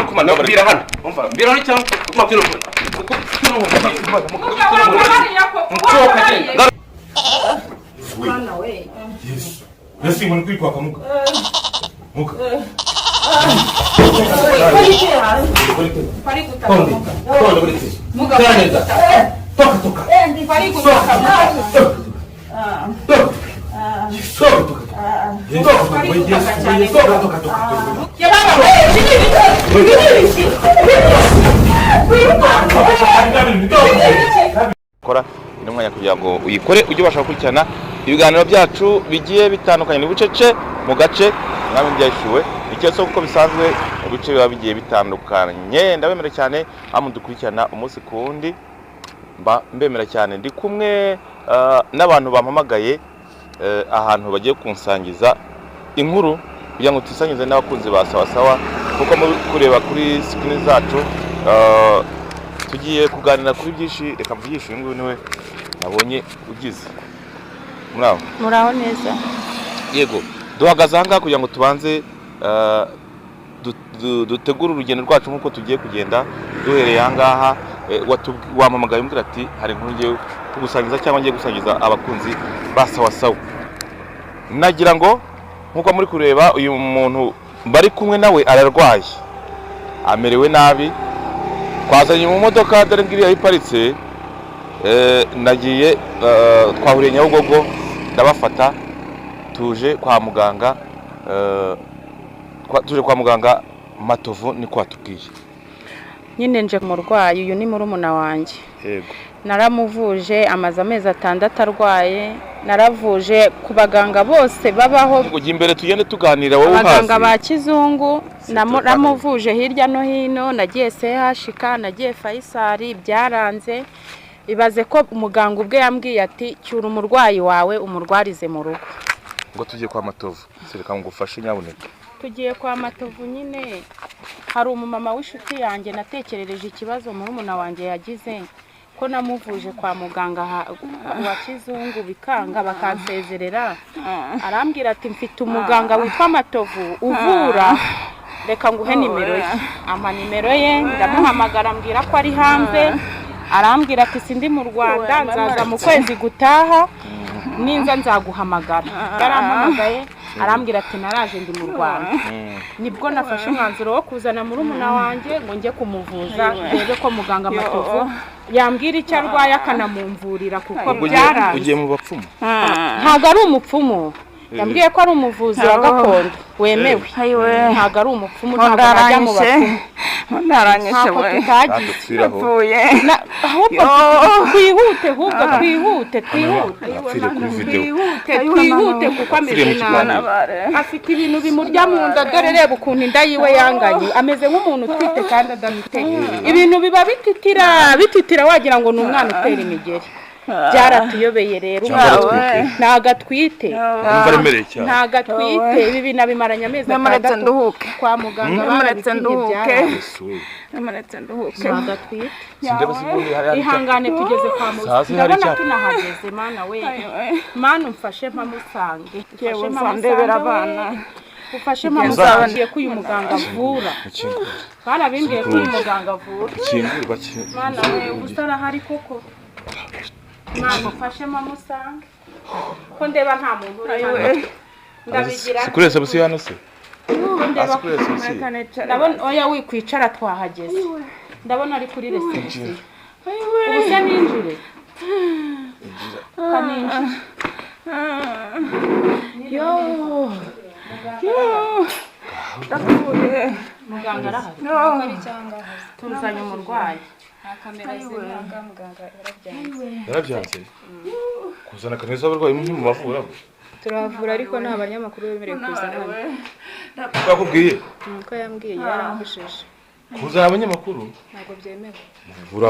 kumana mbira hano umva mbira hano cyangwa makiro Mwana we. Yes. Nasi mwana kwikwa kamuka. Muka. Pari kutamuka. Toka buriti. Muka. Toka. Pari kutamuka. Toka. Kora ino mwanya kugira ngo uyikore ujye ubasha gukurikirana ibiganiro byacu bigiye bitandukanye ni bucece mu gace mwami byashuwe icyo uko bisanzwe mu bice biba bigiye bitandukanye ndabemera cyane amudukurikirana umunsi kundi mbemera cyane ndi kumwe n'abantu bampamagaye ahantu bagiye kunsangiza inkuru kugira ngo tusangize n'abakunzi ba sawa kuko muri kureba kuri screen zacu tugiye kuganira kuri byinshi reka mvugishe uyu nguyu niwe nabonye ugize muraho neza yego duhagaze ahangaha kugira ngo tubanze dutegure urugendo rwacu nk'uko tugiye kugenda duhereye ahangaha wampamagaye umbwira ati hari inkuru ngiye kugusangiza cyangwa ngiye gusangiza abakunzi ba sawa nagira ngo nk'uko muri kureba uyu muntu bari kumwe nawe ararwaye amerewe nabi twazanye mu modoka dore ngiriya iparitse nagiye twahuriye Nyabugogo ndabafata tuje kwa muganga Matovu ni kwatubwiye nyine nje murwayi uyu ni murumuna wanjye yego naramuvuje amaze amezi 6 arwaye naravuje ku baganga bose babaho ujye imbere tugende tuganira wowe uhazi abaganga ba kizungu naramuvuje hirya no hino nagiye CHK nagiye Faisal byaranze ibaze ko umuganga ubwe yambwiye ati cyura umurwayi wawe umurwarize mu rugo ngo tujye kwa Matovu sereka ngufashe nyabuneka tugiye kwa Matovu nyine hari umumama w'ishuti yanjye natekerereje ikibazo murumuna wanjye yagize ko namuvuje kwa muganga wa kizungu bikanga bakansezerera arambwira ati mfite umuganga witwa Matovu uvura reka nguhe nimero ye ama nimero ye ndamuhamagara ambwira ko ari hanze arambwira ati sindi mu Rwanda nzaza mu kwezi gutaha ninza nzaguhamagara yarampamagaye arambwira ati naraje ndi mu Rwanda nibwo nafashe umwanzuro wo kuzana murumuna wanjye ngo njye kumuvuza rebe ko muganga Matovu yambwira icyo arwaye akanamumvurira kuko byaraje ugiye mu bapfumu ntago ari umupfumu yambwiye ko ari umuvuzi wa gakondo wemewe ntago ari umupfumu ntago najya mu bapfumu Ndaranyishe we. Apfuye. Twihute kuko ameze nabi. Afite ibintu bimurya mu nda dore reba ukuntu inda yiwe yanganye ameze nk'umuntu utwite kandi adamite. Ibintu biba bititira wagira ngo ni umwana utera imigeri. Byaratuyobeye rero nagatwite nagatwite ibi binabimaranye amezi 6 kwa muganga namaretse nduhuke nagatwite ihangane tugeze kwa muganga ndabona tunahageze mana we mana umfashe mpamusange ufashe mpamundebera abana ufashe mpamusange ko uyu muganga avura barabimbwiye ko uyu muganga avura mana we ubusara hari koko Mama ufashe mamusange ko ndeba nta muntu uri ndabigira sikurese busi hano se ndeba ndabona oya wikwicara twahageze ndabona ari kuri reception ubuse ninjire kaninjire yo ndapfuye muganga arahari tuzanye umurwayi yarabyanze kuzana kaneza abarwayi mu mavura turavura ariko nta banyamakuru bemerewe kuzana bakubwiye nuko yambwiye yarambushije kuzana abanyamakuru ntabwo byemewe vura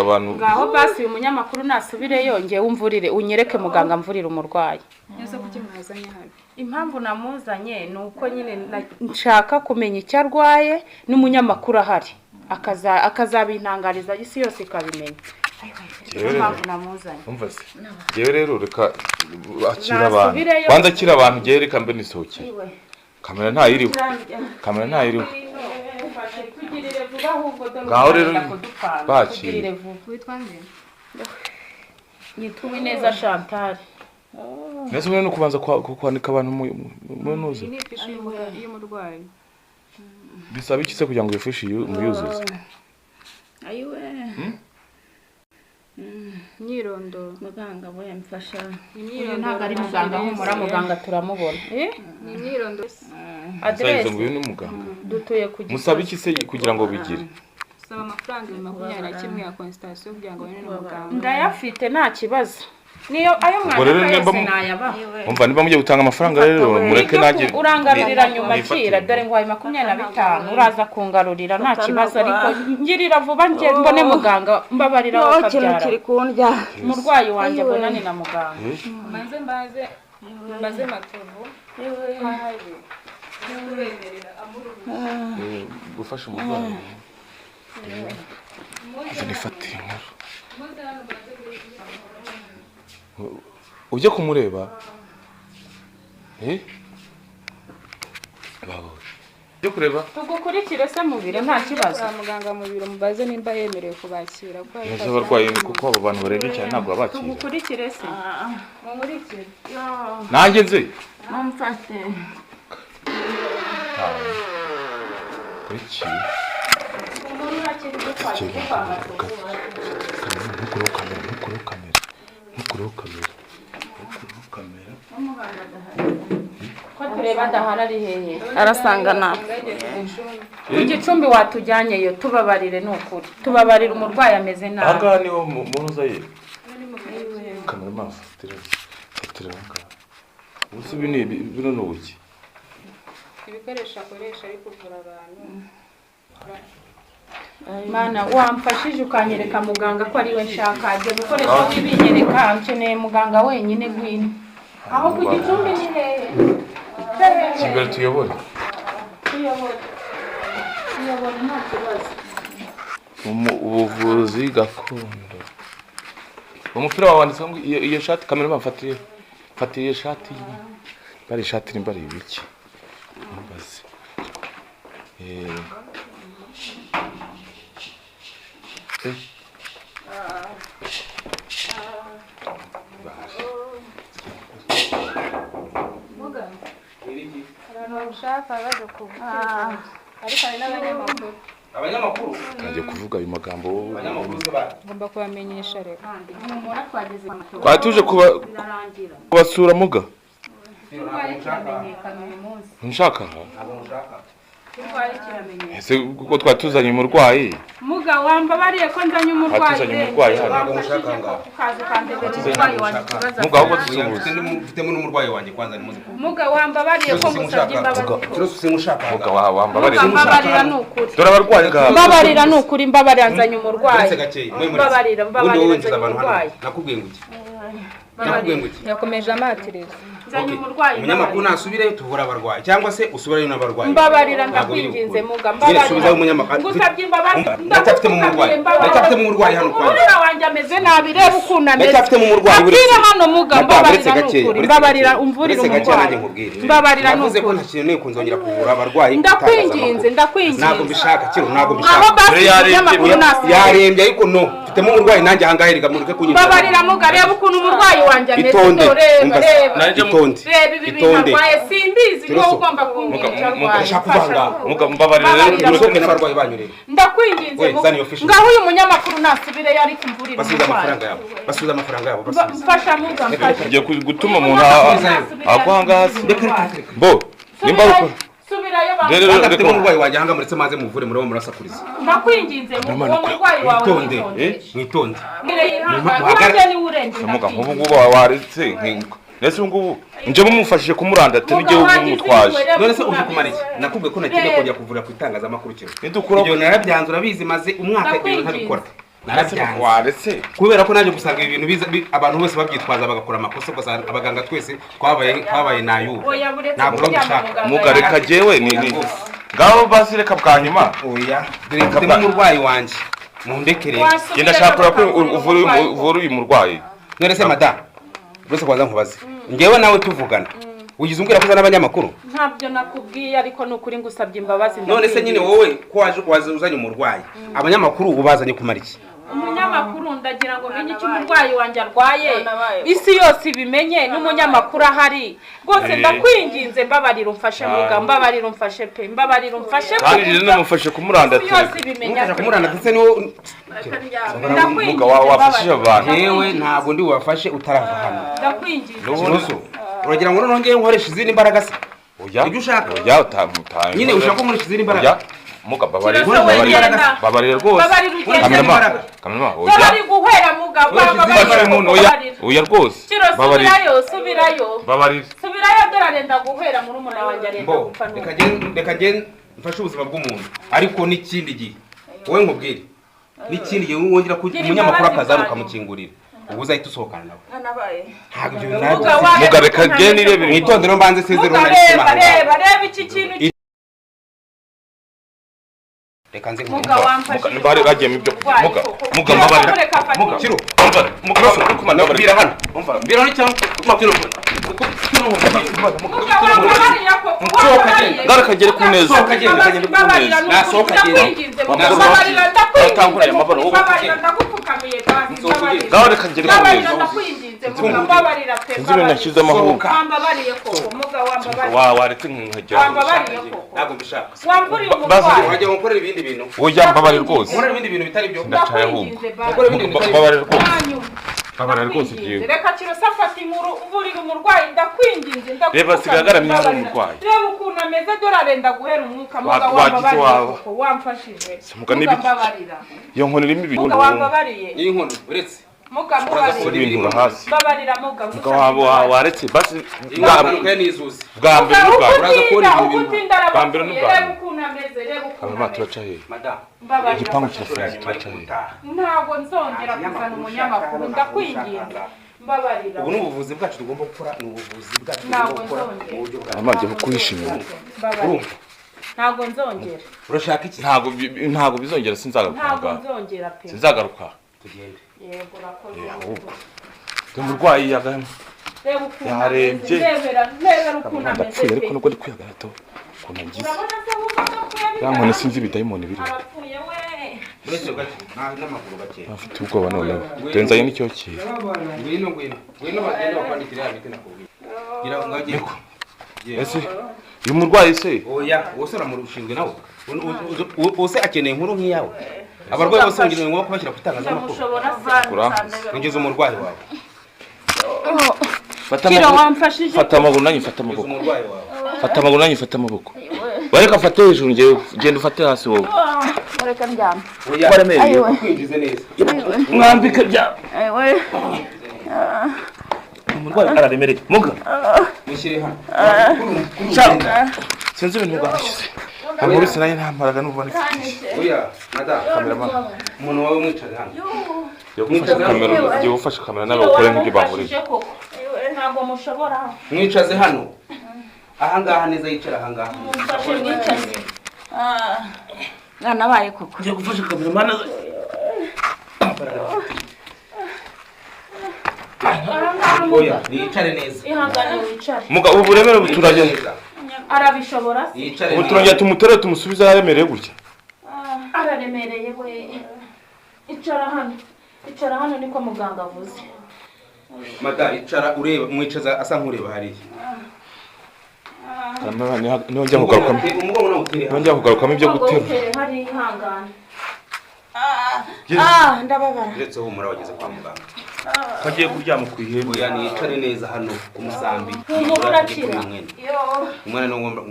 abantu ngaho basi uyu munyamakuru nasubireyo ngiye umvurire unyereke muganga mvurira umurwayi nese kuki mwazanye hano impamvu namuzanye nuko nyine nshaka kumenya icyo arwaye n'umunyamakuru ahari akazabintangariza isi yose ikabimenya impamvu namuzanye umva se yewe rero reka akira abantu banza akira abantu giye reka mbe nisohokeye kamera ntayiriho tugirire vuba ahubwo dore Ngaho rero kudupfana bakira. tugirire vuba witwa nde? yitwa Uwineza Chantal Nese no kubanza kwandika abantu mu nuze. Ni ifishi y'umurwayi. Bisaba iki se kugira ngo ifishi umuyuzuze? ayiwe Imyirondoro. muganga we yamfasha Imyirondoro ntabwo ari muganga humura muganga turamubona Ni imyirondoro. Adresse ngo adresse uyu ni muganga. dutuye ku Musaba iki se kugira ngo bigire? Saba amafaranga 21 ya consultation kugira ngo bene n'umuganga. ndayafite nta kibazo niyo ayo Ubwo rero mwana nimba yose nayabaha umva niba mugiye gutanga amafaranga rero mureke najye. urangarurira nyuma kira dore ngo ayo 25 uraza kungarurira nta kibazo ariko ngirira vuba nje mbone muganga mbabarira wakabyara kundya. umurwayi wanjye abonane na muganga Mbaze matovu. Gufasha umurwayi. Nifate inkuru. Ujye kumureba? Baho. Ujye kureba? tugukurikire se mu biro nta kibazo Muganga mu biro mubaze nimba yemerewe kubakira ko Nese abarwayi ni kuko abo bantu barebye cyane ntabwo babakira. tugukurikire se mumurikire Nanjye nze. mumfate Kuki? umuntu akiri gufasha ko tureba adahari ari hehe arasanga na. ku gicumbi watujyanyeyo tubabarire ni ukuri tubabarire umurwayi ameze nabi Aha niho munuza ye. Kamera mafatira. Fatira ngaha. Ubuso bino nuki. Ibikoresho akoresha ari kuvura abantu. mana wamfashije ukanyereka muganga ko ari we nshaka agiye gukoresha bibinyereka nkeneye muganga wenyine gwino aho ku gicumbi ni hehe Kigali tuyobore. tuyobore nta kibazo Ubuvuzi gakondo. Umupira wawe wanditseho ngo iyo shati kamera bamfatiye. Fatiye iyo shati. Bari shati ni bari ibiki. Mbaze. Ushaka baje kuvuga. Ariko hari n'abanyamakuru. Abanyamakuru. Kaje kuvuga ayo magambo. Abanyamakuru se ba. Ngomba kubamenyesha rero. umumora twageze Twatuje birarangira kubasura muga. turwaye kiramenyekana uyu munsi Nshaka. turwaye kiramenyekana Ese kuko twatuzanye umurwayi. muga wambabariye ko nzanye umurwayi Watuzanye umurwayi hano. wamfashije ko kukaza ukandebera umurwayi wanjye ikibazo Muga ahubwo tusuhuze. Mfitemo n'umurwayi wanjye kwanza ni muziko. muga wambabariye ko musabye imbabazi Kiroso simushaka. Muga wambabarira. mbabarira ni ukuri Dore abarwayi ngaha. mbabarira ni ukuri mbabarira nzanye umurwayi Uretse gake. mbabarira nzanye umurwayi Nakubwiye ngo iki? Nakubwiye ngo iki? Yakomeje amatiriza. nzanye umurwayi Umunyamakuru nasubireyo tuvura abarwayi cyangwa se usubirayo n'abarwayi. mbabarira ndakwinginze muga Subizayo umunyamakuru. ngusabye imbabazi Ndacyafite mu murwayi. Ndacyafite mu murwayi hano kwanza. umurwayi wanjye ameze nabi reba ukuntu ameze Ndacyafite mu murwayi abwira hano muga uretse mbabarira gake. n'ukuri mbabarira umvurira umurwayi mbabarira Navuze ko n'ukuri ntakeneye kunzongera kuvura abarwayi. ndakwinginze ndakwinginze Ntabwo mbishaka kiro ntabwo aho mbishaka. basi umunyamakuru nasi Yarembye ariko no. Mfitemo umurwayi nanjye ahangahe riga mureke kunyita. mbabarira muga reba ukuntu umurwayi wanjye ameze Itonde. reba reba Itonde. reba ibi bintu arwaye simbizi niwo Kiroso. ugomba kumbwira icyo arwaye Ndashaka kuvanga. Muga mbabarira Mbabarira. rero. Usohoke n'abarwayi banyu rero. ndakwinginze We, muga zana iyo fishi. ngaho uyu munyamakuru nasubireyo ari kumvurira Basubiza umurwayi amafaranga yabo. Basubiza amafaranga yabo. Basubiza. mfasha muga mfasha Ugiye gutuma umuntu akwanga hasi. Bo, nimba uko. subirayo Rero Kandi afite umurwayi wanjye ahanga muretse maze muvure muri bo murasakuriza. ndakwinginze uwo murwayi wawe Mwitonde. witondeshe. Mwitonde. Wanjye ni urenge Muga nk'ubu ngubu waretse nkingo. Nese ngubu nje mumufashije kumuranda ate nige umutwaje. None se uje kumara iki? Nakubwiye ko nagiye kongera kuvura ku itangazamakuru kiro. Nidukura Ibyo narabyanze urabizi maze umwaka ibyo ntabikora. Narabyanze. waretse. Kubera ko naje gusanga ibintu biza abantu bose babyitwaza bagakora amakosa ugasanga abaganga twese twabaye nayo. oya buretse Ntabwo kujya mu babishaka. muganga Muga reka jewe ni ngaho basi reka bwa nyuma. Oya, dore mfitemo umurwayi wanjye. Mundekere. Wasubira Genda shakura ko umurwayi. uvura uyu murwayi. None se madame, bose kwanza nkubaze. Ngewe nawe tuvugana. ugize umbwira ko uzana abanyamakuru ntabyo nakubwiye ariko nukuri ngusabye imbabazi none se nyine wowe ko waje uzanye umurwayi abanyamakuru ubazanye kumara iki umunyamakuru ndagira ngo menye icyo umurwayi wanjye arwaye isi yose ibimenye n'umunyamakuru ahari rwose ndakwinginze mbabarira umfashe muga mbabarira umfashe pe mbabarira umfashe kandi namufashe kumuranda isi yose ibimenya kumuranda ndetse niwo muga wafashije abantu yewe ntabwo ndi bubafashe utarava hano ndakwinginze uragira ngo nongeye nkoresha izindi imbaraga se oya ibyo ushaka oya utamutaye nyine ushaka ko nkoresha izindi imbaraga muga babarira rwose kamera bari guhera mugabo oya rwose subirayo babarira dorarenda guhera muri umuna wanjye arenda gupfa reka gende mfashe ubuzima bw'umuntu ariko n'ikindi gihe wowe nkubwire n'ikindi gihe wongera umunyamakuru akazaruka ukamukingurira ubu uzahita usohokana nawe ntabwo ibyo bintu muga reka gende irebe mwitondere mbanze sezero reba iki kintu reka nze muga wamfashe bari bagiye mu byo muga mbabarira muga kiro muga mbira hano mbira hano cyangwa makiro ngara kagere ku neza nasohoka genda atangura amabara wowe ngaho reka ngere ku neza inzira nashyizemo ahubwo waretse nkajya ntabwo mbishaka wamburiye umurwayi wajya gukorera ibindi bintu oya mbabarira rwose gukorera ibindi bintu bitari byo ndacaye ahubwo babarira rwose igihe reka kirosa afata inkuru uvurira umurwayi ndakwinginze reba sigagaramye hari umurwayi reba ukuntu ameze dore arenda guhera umwuka muga wagize wawe wamfashije muga mbabarira iyo nkoni irimo ibintu muga wambabariye iyi nkoni uretse muga mubarira ibintu hasi mbabarira muga waretse basi bwa n'izuzi bwa mbere uraza kubona ibintu bwa mbere n'ubwa reba ukuntu ameze reba ukuntu aba turaca he madam igipangu kirafunze turaca he ntabwo nzongera kuzana umunyamakuru ndakwinginze mbabarira ubu n'ubuvuzi bwacu tugomba gukora ni ubuvuzi bwacu ntabwo tugomba gukora nzongera mu buryo bwa amaze kukwishimira mbabarira ntabwo nzongera urashaka iki ntabwo bizongera sinzagaruka ntabwo nzongera pe sinzagaruka tugende yego urakoze ahubwo umurwayi yagana reba ukuntu yarembye rebera ukuntu ameze arapfuye ariko nubwo ndi kwihagarato ukuntu agize ya nkoni sinzi ibidayimoni biri arapfuye we uretse gake n'amaguru gake afite ubwoba noneho denzaye n'icyokere ngwino bagende bakwandikira ya miti nakubwiye gira ngagiye ese uyu murwayi se oya wose uramurushinzwe nawe wose akeneye inkuru nk'iyawe abarwayi bose ngira ngo kubashyira ku itangazamakuru ngeze umurwayi wawe fata amaguru nanjye fata amaboko umurwayi wawe fata amaguru nanjye fata amaboko bareka fate hejuru ngende ufate hasi wowe reka ndyama waremereye kwinjize neza mwambike bya umurwayi araremereye muga mushyire hano sinzi ibintu bwashyize amaboko sinanye nta mbaraga n'ubone oya madam kameraman umuntu wawe mwicaze hano igihe ufashe kamera nawe ukore nk'ibyo bahuriye ntabwo mushobora mwicaze hano ahangaha neza yicara ahangaha nabaye koko ngiye gufasha kameraman oya yicare neza ihangane wicare muga ubu buremere buturage arabishobora yicare ubu turongera tumutere tumusubize yaremereye gutya araremereye we icara hano niko muganga avuze madam icara ureba mwicaza asa nk'ureba hariya niho njya kugarukamo umugongo nawutere niho njya kugarukamo ibyo gutera hari ihangane ndababara uretse humura wageze kwa muganga bagiye kuryama ku ihembe oya nicare neza hano ku musambi umuntu urakira umwana ni ngomba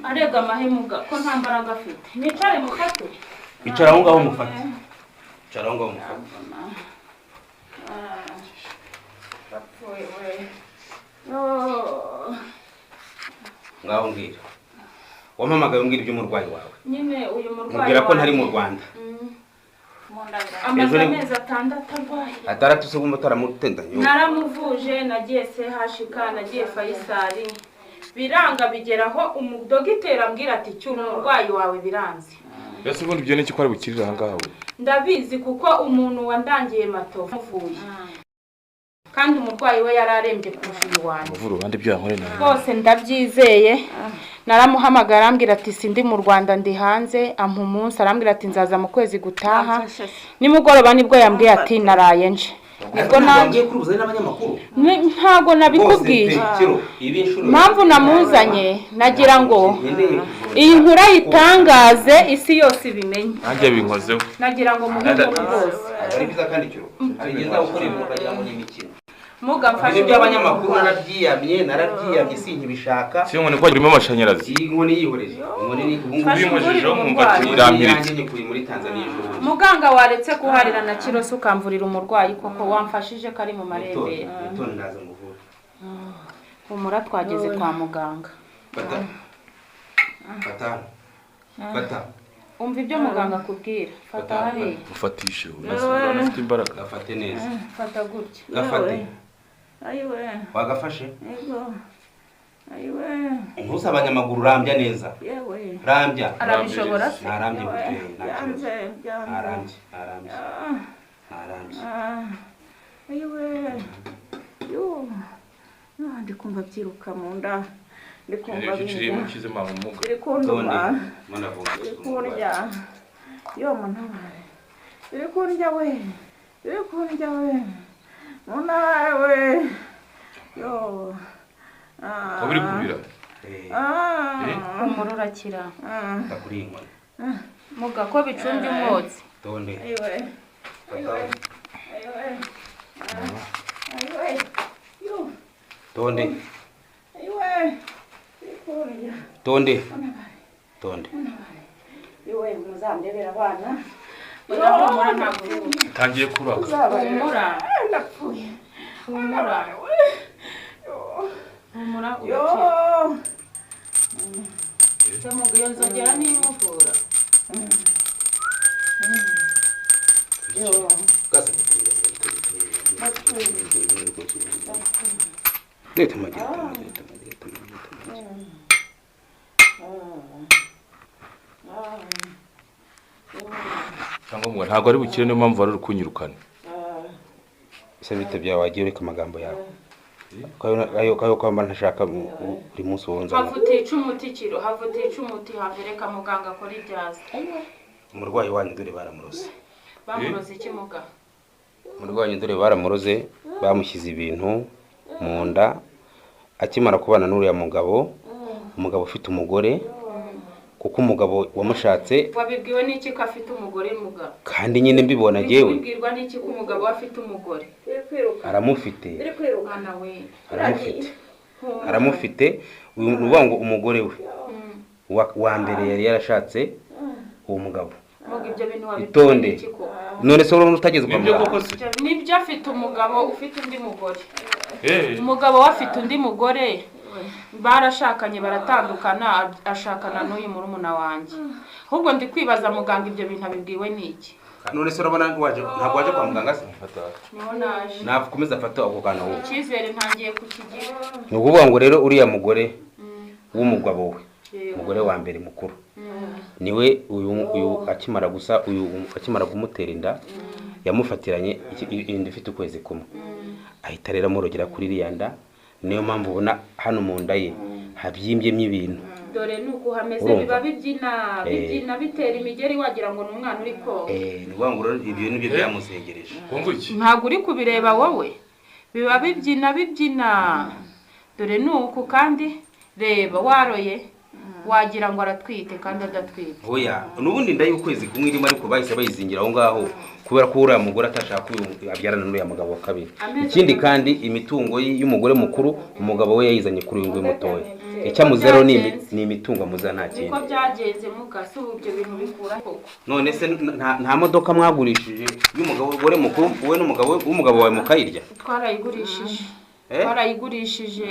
arega amahemuga ko nta mbaraga afite nicare mufate icara aho ngaho mufate icara aho ngaho mufate bapfuye we ngaho mbwira wampamagaye umbwira iby'umurwayi wawe nyine uyu murwayi mubwira ko ntari mu Rwanda amaze amezi 6 arwaye ataratu se gumba taramutendanye naramuvuje nagiye CHK nagiye Faisal biranga bigeraho umudogiteri ambwira ati cyuma umurwayi wawe biranze Bese ubundi byo n'iki ko ari bukirira ngawe ndabizi kuko umuntu wandangiye matovu muvuye kandi umurwayi we yararembye kurusha iwanjye. Uvura abandi byo yankore nawe. Bose ndabyizeye. Naramuhamagara arambwira ati sindi mu Rwanda ndi hanze, ampa umunsi arambwira ati nzaza mu kwezi gutaha. Nimugoroba nibwo yambwiye ati naraye nje. Nibwo nanjye kurubuza n'abanyamakuru. Ntago nabikubwiye. Mpamvu namuzanye nagira ngo iyi nkuru yitangaze isi yose ibimenye. Nanjye binkozeho. Nagira ngo muhinde bose. Ari biza kandi cyo. Arigeza gukora ibintu kagira ngo ni imikino. Mugafashe by'abanyamakuru narabyiyamye sinkibishaka. Si ngo ni kwa girimo amashanyarazi. Inkoni yihoreje. Inkoni ni ubungu bimujejeho mwumva tiramiritse. Muri Tanzania ejo. Muganga waretse kuharira na Kiroso ukamvurira umurwayi koko wamfashije kari mu marembere. Itonde ndaza nguvura. Umura twageze kwa muganga. Fata. Umva ibyo muganga akubwira. Fata hari. Ufatishe unasubira ufite imbaraga. Gafate neza. Fata gutya. Gafate. Ayiwe. Wagafashe? Ego. Ayiwe. Ntusa abanyamaguru rambya neza. Yewe. Rambya. Arabishobora se. Narambye gutyo. Byanze. Narambye. Ayiwe. Yo. Ndi kumva byiruka mu nda. Ndi kumva biri mu kizima mu muga. Ndi kunduma. Mana vuga. Ndi kurya. Yo manabare. Ndi kurya we. Ndi kurya we. Munara we. Yo. Wabiri kubira. Umurura kira. Takuri inkoni. Muga ko bicumbye umwotsi. Tonde. Ayiwe. Ayiwe. Yo. Tonde. Ayiwe. Tonde. Iwe muzandebera abana. Umura ntabwo. Tangiye kuraka. Umura. Napfuye. Umura. Umura Yo. Muga iyo nzongera nimuvura. Yo. Gasa. Leta mageta. Cyangwa ngo ntago ari bukire niyo mpamvu ari kunyirukana. Ese bite byawe wagiye ureka amagambo yawe. Kayo kwamba ntashaka buri munsi wonza. Havutica umuti kiro, havutica umuti havereka muganga akora ibyaza. Umurwayi wanyu dore baramuroze. Bamuroze iki muga? Umurwayi dore baramuroze, bamushyize ibintu mu nda. Akimara kubana n'uriya mugabo, umugabo ufite umugore, kuko umugabo wamushatse. Wabibwiwe n'iki ko afite umugore muga? Kandi nyine mbibona jewe. Wabibwirwa n'iki ko umugabo afite umugore? Aramufite. Mwana we. Aramufite. Uvuga ngo umugore we wa mbere yari yarashatse uwo mugabo. Muga ibyo bintu wabibwiwe n'iki ko? None se urumva utageze kwa muganga. Nibyo afite umugabo ufite undi mugore. Umugabo wafite undi mugore barashakanye baratandukana ashakana n'uyu murumuna wanjye. Ahubwo ndi kwibaza muganga ibyo bintu abibwiwe n'iki? None se urabona waje ntabwo waje kwa muganga se? Niho naje. Nakomeza afata ako kana wowe. Icyizere ntangiye kukigira. Ni ukuvuga ngo rero uriya mugore w'umugabo we, umugore wa mbere mukuru, niwe uyu akimara kumutera inda yamufatiranye inda ifite ukwezi kumwe. Ahita rero amurogera kuri riyanda. Niyo mpamvu ubona hano mu nda ye habyimbyemo ibintu. Dore nuko hameze biba bibyina bitera imigeri wagira ngo n'umwana uri ko. Ni ngo rero ibyo nibyo byamusengereje. Ntabwo uri kubireba wowe. Biba bibyina. Dore nuko kandi reba waroye wagira ngo aratwite kandi adatwite. Oya, nubundi nda y'ukwezi kumwe irimo ariko bahise bayizingira aho ngaho kubera ko uriya mugore atashaka abyarana n'uriya mugabo wa kabiri. Ikindi kandi imitungo y'umugore mukuru umugabo we yayizanye kuri uyu mutoya. Icyamuzero ni imitungo muza nta kintu. Niko byagenze mugase ubu ibyo bintu bikura koko. None se nta modoka mwagurishije y'umugabo mukuru we n'umugabo wawe mukayirya? Twarayigurishije.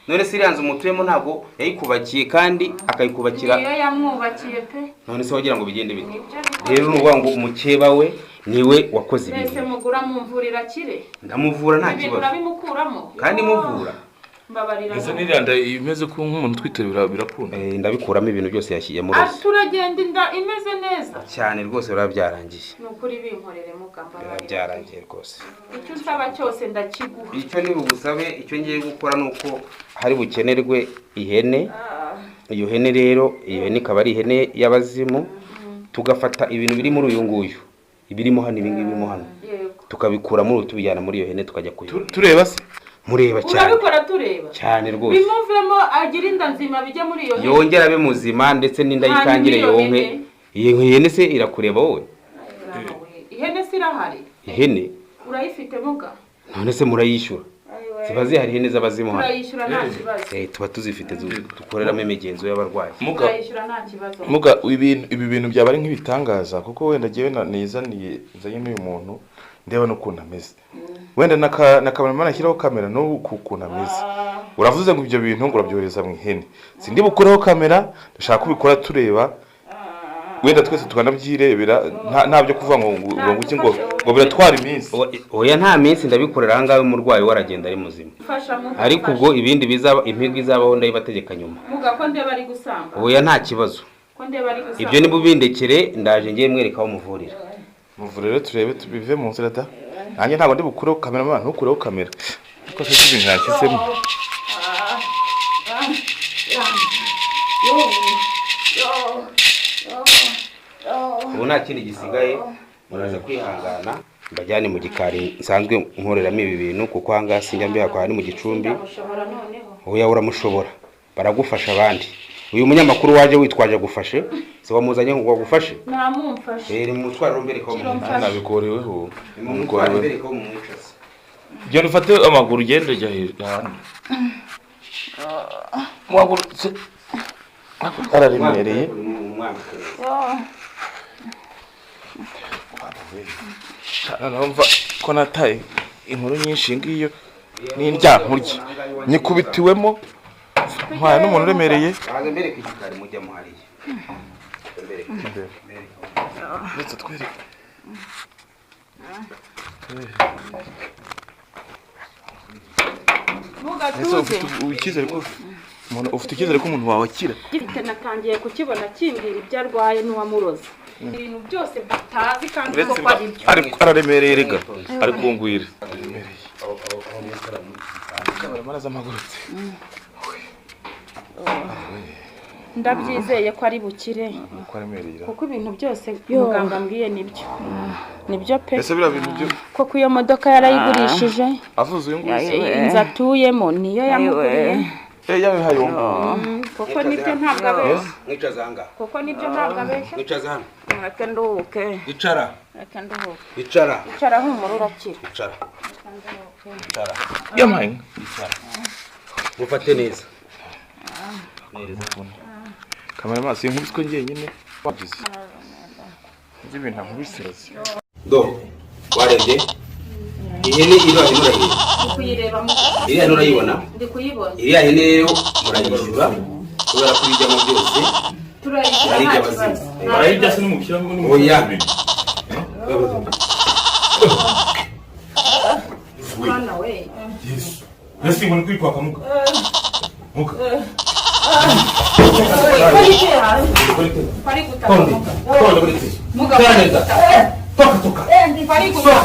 None se iriyanze umutuyemo ntabwo yayikubakiye kandi akayikubakira. Niyo yamwubakiye pe. None se wagira ngo bigende bite? Rero nuvuga ngo umukeba we niwe wakoze ibintu. Mbese mugura mumvurira kire? Ndamuvura nta kibazo. Ibintu urabimukuramo. Kandi muvura. mbabarira ese niranda imeze ko nk'umuntu twitorera birakunda ndabikuramo ibintu byose yashyiye muri ese turagenda inda imeze neza cyane rwose byarangiye ni ukuri binkorere mugamba byarangiye rwose icyo nsaba cyose ndakiguha icyo ni bugusabe icyo ngiye gukora nuko hari bukenerwe ihene iyo hene rero iyo hene ikaba ari ihene y'abazimu tugafata ibintu biri muri uyu nguyu ibirimo hano ibingibi birimo hano tukabikura muri tubijyana muri iyo hene tukajya tureba se mureba cyane urabikora tureba cyane rwose bimuvemo agira inda nzima bijya muri iyo hene yongera abe muzima ndetse n'inda yitangire yonke iyo hene se irakureba wowe ihene se irahari ihene urayifite muga none se murayishyura ziba zihari ihene z'abazimu hano turayishyura nta kibazo tuba tuzifite dukoreramo imigenzo y'abarwayi turayishyura nta kibazo muga ibi bintu byaba ari nk'ibitangaza kuko wenda ngewe nizaniye n'uyu muntu ndeba n'ukuntu ameze wenda na kameramani ashyiraho kamera n'ukuntu ameze uravuze ngo ibyo bintu ngo urabyohereza mu ihene sindi bukureho kamera ndashaka kubikora tureba wenda twese tukanabyirebera nta byo kuvuga ngo biratwara iminsi oya nta minsi ndabikorera ahangahe umurwayi waragenda ari muzima ariko ubwo ibindi bizaba impirwa izabaho ndayibategeka nyuma ko ndeba ari gusamba oya nta kibazo ibyo ni bubindekere ndaje ngiye mwereka aho muvurira muvurire turebe tubive mu nzira da nanjye ntabwo ndi bukureho kamera mwana ntukureho kamera kuko se ibintu yashyizemo ubu nta kindi gisigaye muraza kwihangana mbajyane mu gikari nsanzwe nkoreramo ibi bintu kuko ahangaha sinjya mbihakora ni mu gicumbi oya uramushobora baragufasha abandi uyu munyamakuru waje witwaje agufashe se wamuzanye ngo agufashe namumfashe mu mutwaro mbere ko nabikoreweho mu mutwaro mbere ko mu mucaza genda ufate amaguru ugende jya hano mwagurutse araremereye numva ko nataye inkuru nyinshi ngiyo n'indyankurye nyikubitiwemo ntwaye n'umuntu uremereye ndetse twereke ufite icyizere ko umuntu wawe akira natangiye kukibona kimbwira ibyo arwaye n'uwamuroze ibintu byose batazi kandi ko ari byo araremereye rega ari kungwira kameramani amagurutse ndabyizeye ko ari bukire kuko ibintu byose muganga ambwiye nibyo pe ese biriya bintu byo koko iyo modoka yarayigurishije avuze uyu nguyu inzu atuyemo niyo yamuguriye yabihaye koko nibyo ntabwo abeshya mwicaza ahangaha koko nibyo ntabwo abeshya mwicaza hano reka nduhuke icara reka nduhuke icara humura urakira icara yamaye mufate neza kameramani sinkubiswe njyenyine wagize ibyo bintu nkubisirazi do warebye ihene iriya hene urayibona ndi kuyibona iriya hene rero murayishyura kubera ko ibijyamo byose turayishyura ari nta iby'abazimu kibazo barayirya se n'umukiramo oya mwana we yesu mbese ngo ni kwikwaka muka pari gutaka muga toka pari gutaka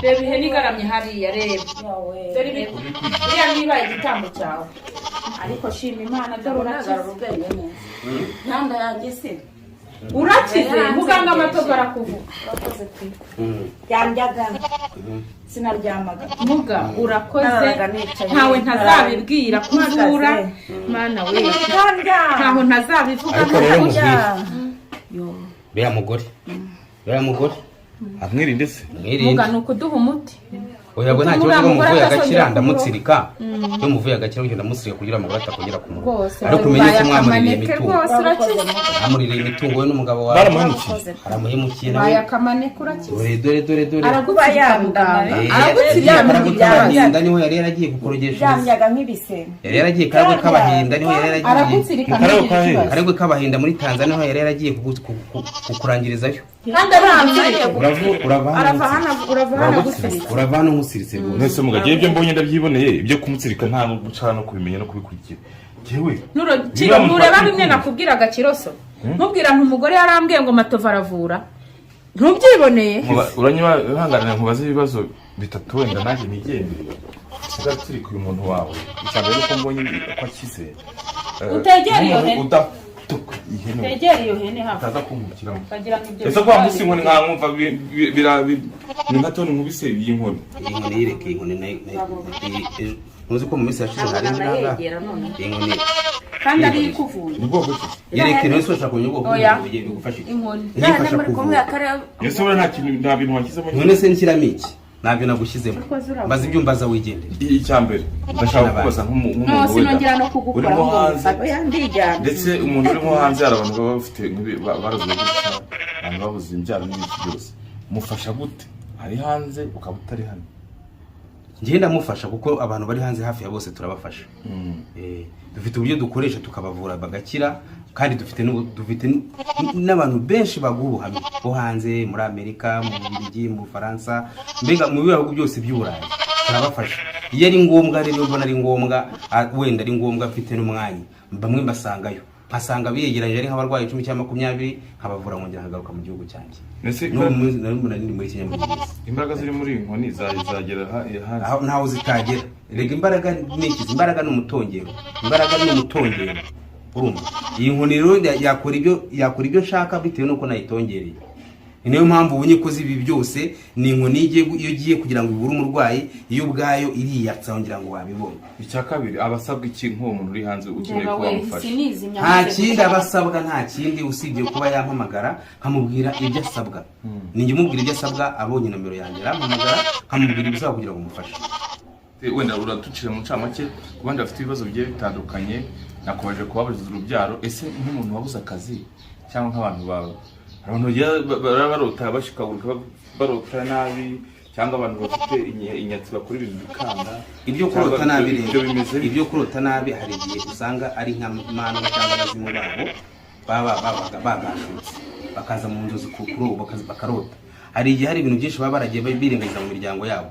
reba ihene igaramye hariya reba dore iriya niba igitambo cyawe ariko shima imana dore urakize ntanda yanjye se urakize muganga amatoga arakuvuga yandyaga sinaryamaga muga urakoze ntawe ntazabibwira kuvura mana we ntaho ntazabivuga bera mugore amwirinde se muga ni ukuduha umuti oya ngo nta kibazo ngo muvuye agakira ndamutsirika yo muvuye agakira ugenda ndamutsirika kugira amagara atakongera kumura ariko umenye ko mwamuriye imitungo amuririye imitungo we n'umugabo wawe aramuhemukiye nawe bayakamanekura kize dore araguba yandana aragutsirika niho yari yaragiye gukorogesha yamyaga nk'ibisenge yari yaragiye karagwe k'abahinda niho yari yaragiye aragutsirika karagwe k'abahinda muri Tanzania niho yari yaragiye kukurangirizayo kandi aranze urava hano nkusiritse mwese mugagiye ibyo mbonye ndabyiboneye ibyo kumutsirika nta gucana no kubimenya no kubikurikira jewe nureba bimwe nakubwiraga Kiroso ntubwira umugore yarambwiye ngo Matova aravura ntubyiboneye uranyuma uhanganira nkubaze ibibazo bitatu wenda nanjye nigendere ugatsirika uyu muntu wawe icyambere nuko mbonye ko akize utegera iyo hene ihene tegera iyo hene hafi utaza kumukiramo bagira ngo ibyo ese kwa musi inkoni nkamwumva ni nka toni nkubise y'inkoni inkoni yireke inkoni muzi ko mu minsi yashize hari inanga inkoni kandi ari kuvuye ni bwoko ki yereke no sosha kunyugo bigiye bigufasha inkoni yifasha kuvura ese ura nta bintu wakizemo none se nkiramiki ntabyo nagushyizemo mbaza ibyo mbaza wigendera icyambere ndashaka kubaza nk'umuntu sinongera no kugukora urimo hanze ndijyana ndetse umuntu urimo hanze hari abantu baba bafite barazuye gutya abantu babuze imbyaro n'ibiki byose mufasha gute ari hanze ukaba utari hano ngenda ndamufasha kuko abantu bari hanze hafi ya bose turabafasha dufite uburyo dukoresha tukabavura bagakira kandi dufite n'abantu benshi bagubuhamye bo hanze muri Amerika mu Bubiligi mu Faransa mbega mu bihugu byose by'Uburayi turabafasha iyo ari ngombwa rero ubona ari ngombwa wenda ari ngombwa afite n'umwanya bamwe basangayo asanga biyegeranye ari nk'abarwayi 10 cyangwa 20 nkabavura ngongera nkagaruka mu gihugu cyanjye nari muri Kenya imbaraga ziri muri inkoni zagera hanze ntaho zitagera rega imbaraga n'ikizi imbaraga n'umutongero imbaraga n'umutongero urumva iyi nkoni rero yakora ibyo nshaka bitewe nuko nayitongereye niyo mpamvu ubunye ko zibi byose ni inkoni iyo giye kugira ngo ibure umurwayi iyo ubwayo iriyatsa ngira ngo wabibonye icya kabiri abasabwa iki nk'uwo muntu uri hanze ukeneye kuba mufasha nta kindi abasabwa nta kindi usibye kuba yampamagara nkamubwira ibyo asabwa ninjye mubwira ibyo asabwa abonye nomero yanjye arampamagara nkamubwira ibisaba kugira ngo mufashe wenda uratucira mu ncamake kubandi bafite ibibazo bigiye bitandukanye nakomeje kubabuza urubyaro ese nk'umuntu wabuze akazi cyangwa nk'abantu bawe abantu barota bashikagurika barota nabi cyangwa abantu bafite inyatsi bakora ibintu bikanga ibyo kurota nabi ibyo kurota nabi hari igihe usanga ari nka mana cyangwa abazimu babo bagashutse bakaza mu nzozi kuroba bakarota hari igihe hari ibintu byinshi baba baragiye birengagiza mu miryango yabo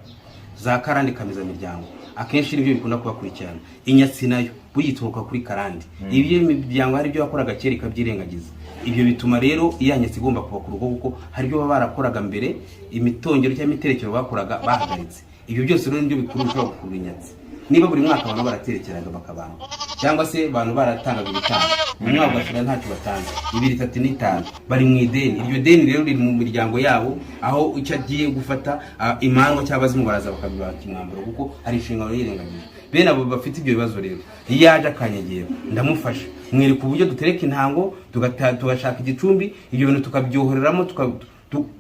za karandi kamiza miryango akenshi nibyo bikunda kubakurikirana inyatsi nayo buyituruka kuri karandi ibyo miryango hari byo bakoraga kera ikabyirengagiza ibyo bituma rero iyanyatsi igomba kuba ku rugo kuko hari byo baba barakoraga mbere imitongero cyangwa imiterekero bakoraga bahagaritse ibyo byose rero nibyo bikurura gukurura inyatsi niba buri mwaka abantu baraterekeraga bakabana cyangwa se abantu baratangaga ibitanga mu mwaka ugashira ntacyo batanga 2-3-5 bari mu ideni iryo deni rero riri mu miryango yabo aho icyo agiye gufata imango cyangwa zimubaraza bakabibaka imwambaro kuko ari inshingano yirengagije bene abo bafite ibyo bibazo rero iyo yaje akanyegera ndamufasha mwereka uburyo dutereka intango tugashaka igicumbi ibyo bintu tukabyohoreramo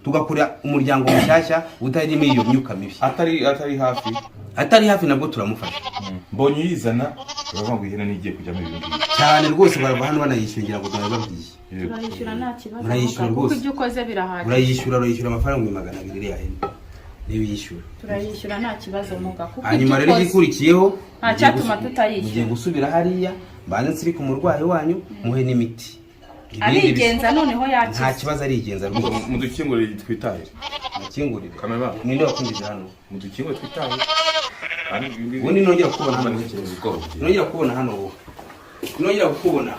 tugakora umuryango mushyashya utarimo iyo myuka mibi atari hafi nabwo turamufasha mbonye yizana baravuga ihene nigiye kujyamo ibintu cyane rwose barava hano banayishyura ngo turababwiye turayishyura nta kibazo murayishyura kuko ibyo ukoze birahagije urayishyura amafaranga 200 ya hene niyo yishyura turayishyura nta kibazo muga kuko hanyuma rero igikurikiyeho nta cyatuma tutayishyura mugiye gusubira hariya banze nsiri ku murwayi wanyu muhe n'imiti arigenza noneho yakize nta kibazo arigenza rwose mudukingurire twitahire mukingurire kamera ninde wakwinjije hano mudukingurire twitahire ubundi nongera kubona hano nongera kubona hano wowe nongera kukubona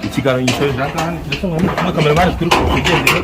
ikiganiro nyishoje ngaha ndetse ngo kamera mari kuri kugendera